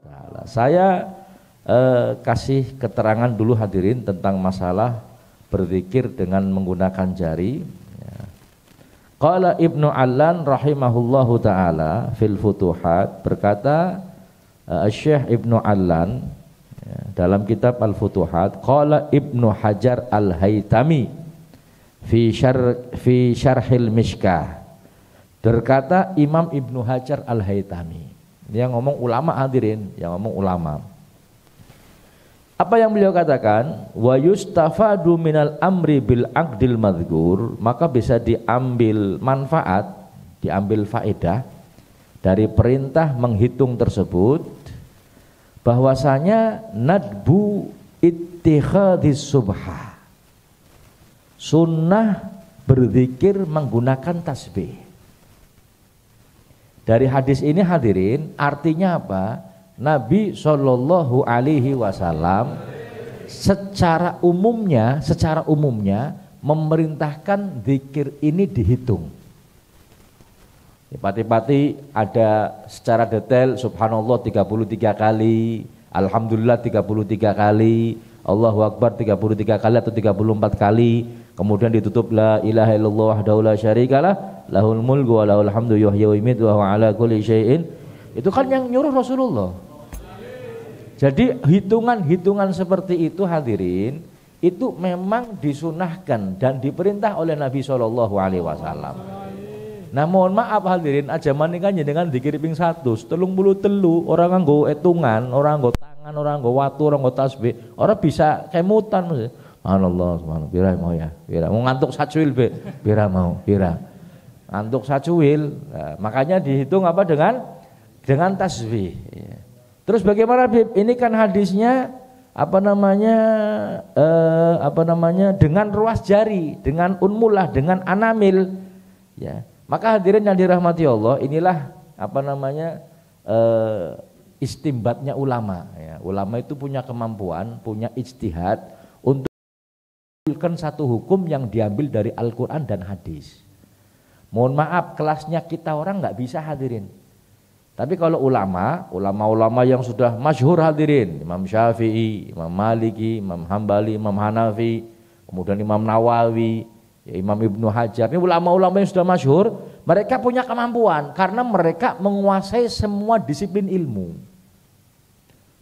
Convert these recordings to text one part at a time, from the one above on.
taala. Saya kasih keterangan dulu hadirin tentang masalah berzikir dengan menggunakan jari. Qala Ibnu Allan rahimahullahu taala fil Futuhat, berkata Syekh Ibnu Allan dalam kitab Al-Futuhat, qala Ibnu Hajar Al-Haytami fi Syarhil Mishkah, berkata Imam Ibnu Hajar Al-Haytami. Dia ngomong ulama hadirin, yang ngomong ulama. Apa yang beliau katakan? Wa yustafadu minal amri bil aqdil madhkur, maka bisa diambil manfaat, diambil faedah dari perintah menghitung tersebut, bahwasanya nadbu ittikhadhis subha, sunnah berzikir menggunakan tasbih. Dari hadis ini hadirin, artinya apa? Nabi Shallallahu Alaihi Wasallam secara umumnya memerintahkan zikir ini dihitung. Pati-pati ada secara detail, subhanallah 33 kali, alhamdulillah 33 kali, Allahu Akbar 33 kali atau 34 kali, kemudian ditutup la ilaha illallah wahdahu la syarikalah, lahul mulku wa lahul hamdu yuhyi wa yumiitu wa huwa ala kulli syai'in. Itu kan yang nyuruh Rasulullah. Jadi hitungan-hitungan seperti itu hadirin, itu memang disunahkan dan diperintah oleh Nabi Shallallahu Alaihi Wasallam. Nah mohon maaf hadirin, aja maningannya dengan dikir ping 1, 33 orang nganggo etungan, orang nganggo tangan, orang nganggo watu, orang nganggo tasbih, orang bisa kemutan. Subhanallah, subhanallah, pira mau ya, pira mau ngantuk sacuil be, pira mau, pira ngantuk sacuil. Nah, makanya dihitung apa dengan tasbih. Terus bagaimana Bib? Ini kan hadisnya dengan ruas jari, dengan unmulah, dengan anamil. Ya. Maka hadirin yang dirahmati Allah, inilah istimbatnya ulama. Ya. Ulama itu punya kemampuan, punya ijtihad untuk mengambilkan satu hukum yang diambil dari Al-Quran dan hadis. Mohon maaf, kelasnya kita orang nggak bisa hadirin. Tapi kalau ulama yang sudah masyhur hadirin, Imam Syafi'i, Imam Maliki, Imam Hambali, Imam Hanafi, kemudian Imam Nawawi, ya Imam Ibnu Hajar, ini ulama-ulama yang sudah masyhur, mereka punya kemampuan karena mereka menguasai semua disiplin ilmu.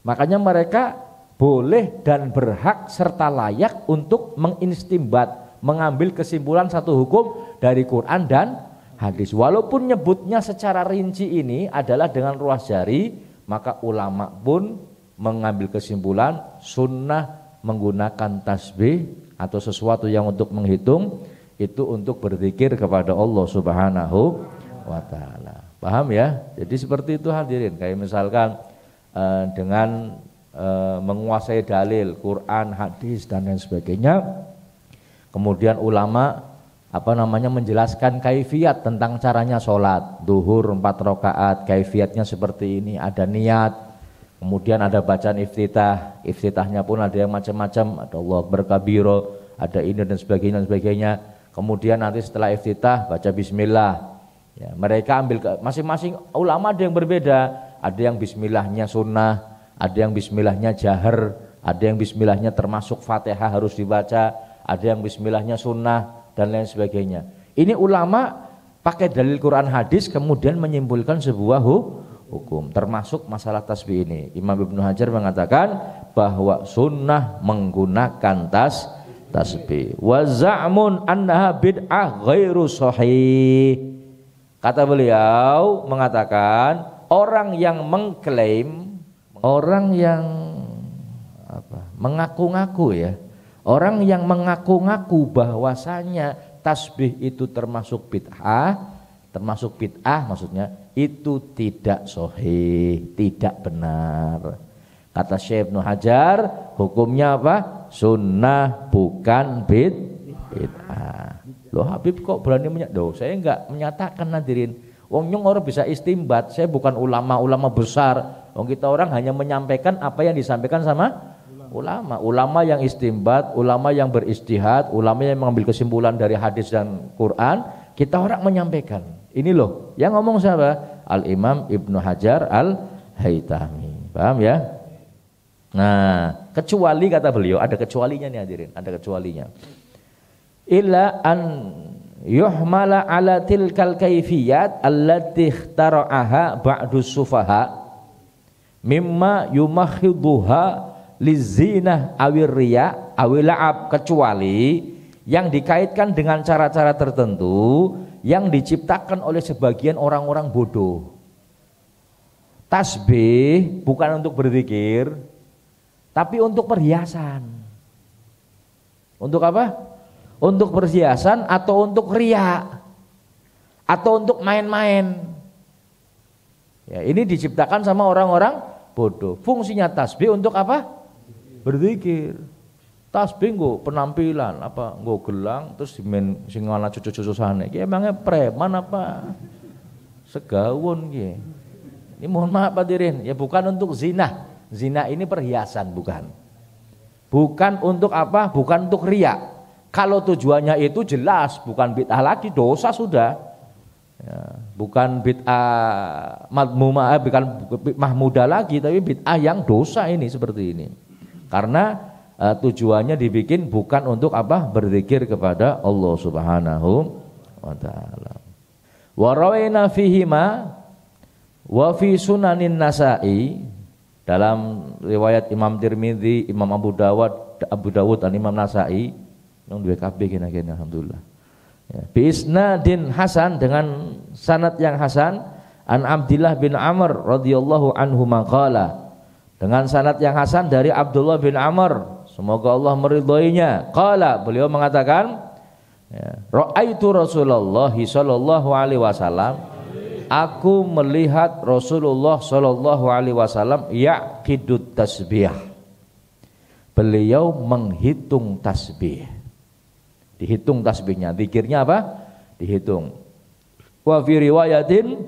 Makanya mereka boleh dan berhak serta layak untuk mengistimbat, mengambil kesimpulan satu hukum dari Quran dan hadis. Walaupun nyebutnya secara rinci ini adalah dengan ruas jari, maka ulama pun mengambil kesimpulan sunnah menggunakan tasbih atau sesuatu yang untuk menghitung itu untuk berzikir kepada Allah Subhanahu wa taala. Paham ya? Jadi seperti itu hadirin. Kayak misalkan dengan menguasai dalil Quran, hadis dan lain sebagainya. Kemudian ulama menjelaskan kaifiat tentang caranya sholat duhur 4 rakaat, kaifiatnya seperti ini, ada niat, kemudian ada bacaan iftitahnya pun ada yang macam-macam, ada Allah berkabiro, ada ini dan sebagainya. Kemudian nanti setelah iftitah baca bismillah. Ya, mereka ambil masing-masing ulama ada yang berbeda, ada yang bismillahnya sunnah, ada yang bismillahnya jahar, ada yang bismillahnya termasuk Fatihah harus dibaca, ada yang bismillahnya sunnah dan lain sebagainya. Ini ulama pakai dalil Quran hadis kemudian menyimpulkan sebuah hukum, termasuk masalah tasbih ini. Imam Ibnu Hajar mengatakan bahwa sunnah menggunakan tasbih. Wa za'mun annaha bid'ah ghairu sahih. Kata beliau mengatakan orang yang mengklaim, orang yang mengaku-ngaku ya, orang yang mengaku-ngaku bahwasanya tasbih itu termasuk bid'ah maksudnya itu tidak sahih, tidak benar. Kata Syekh Ibnu Hajar, hukumnya apa? Sunnah bukan bid'ah. Loh Habib kok berani saya enggak menyatakan hadirin. Wong nyong orang bisa istimbat, saya bukan ulama besar. Wong kita orang hanya menyampaikan apa yang disampaikan sama ulama yang istimbat, ulama yang beristihad, ulama yang mengambil kesimpulan dari hadis dan Quran, kita orang menyampaikan. Ini loh, yang ngomong siapa? Al-Imam Ibnu Hajar Al-Haytami. Paham ya? Nah, kecuali kata beliau, ada kecualinya nih hadirin, ada kecualinya. Illa an yuhmala ala tilkal kaifiyat allati ikhtara'aha ba'du sufaha mimma yumakhiduha lizinah awir riya awil la'ab, kecuali yang dikaitkan dengan cara-cara tertentu yang diciptakan oleh sebagian orang-orang bodoh. Tasbih bukan untuk berzikir, tapi untuk perhiasan. Untuk apa? Untuk perhiasan atau untuk riya atau untuk main-main. Ya, ini diciptakan sama orang-orang bodoh. Fungsinya tasbih untuk apa? Berzikir. Tasbih nggo penampilan apa? Nggo gelang terus dimen sing ana cucu-cucu sana. Iki emangnya preman apa? Segawon ki. Ini mohon maaf hadirin, ya bukan untuk zina. Zina ini perhiasan bukan. Bukan untuk apa? Bukan untuk riya. Kalau tujuannya itu jelas bukan bid'ah lagi, dosa sudah. Ya, bukan bid'ah madmumah, bukan mahmudah lagi, tapi bid'ah yang dosa ini seperti ini. Karena tujuannya dibikin bukan untuk apa? Berzikir kepada Allah Subhanahu wa taala. Wa rawaina fihima wa fi sunanin Nasa'i, dalam riwayat Imam Tirmidzi, Imam Abu Dawud dan Imam Nasa'i, nang duwe kabeh kena-kena alhamdulillah. Ya, bi isnadin hasan, dengan sanad yang hasan, an Abdullah bin Amr radhiyallahu anhu maqala, dengan sanad yang hasan dari Abdullah bin Amr, semoga Allah meridhoinya. Qala, beliau mengatakan, ya, ra'aitu Rasulullah sallallahu alaihi wasallam, aku melihat Rasulullah sallallahu alaihi wasallam yaqidut tasbih. Beliau menghitung tasbih. Dihitung tasbihnya, zikirnya apa? Dihitung. Wa fi riwayatin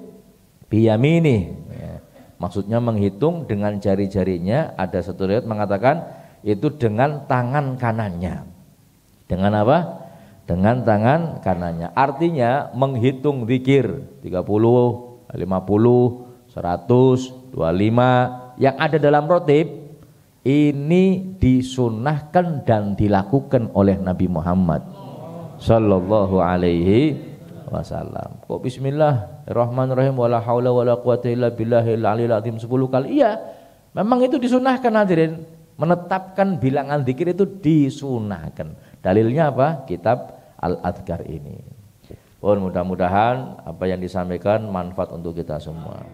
biyamini. Ya, maksudnya menghitung dengan jari-jarinya. Ada satu riwayat mengatakan itu dengan tangan kanannya. Dengan apa? Dengan tangan kanannya. Artinya menghitung zikir 30, 50, 100, 25 yang ada dalam rotib ini disunahkan dan dilakukan oleh Nabi Muhammad sallallahu alaihi wasallam. Kok bismillahirrahmanirrahim wala haula wala quwata illa billahil aliyil azim 10 kali. Iya, memang itu disunahkan hadirin. Menetapkan bilangan zikir itu disunahkan. Dalilnya apa? Kitab Al-Adhkar ini. Mudah-mudahan apa yang disampaikan manfaat untuk kita semua.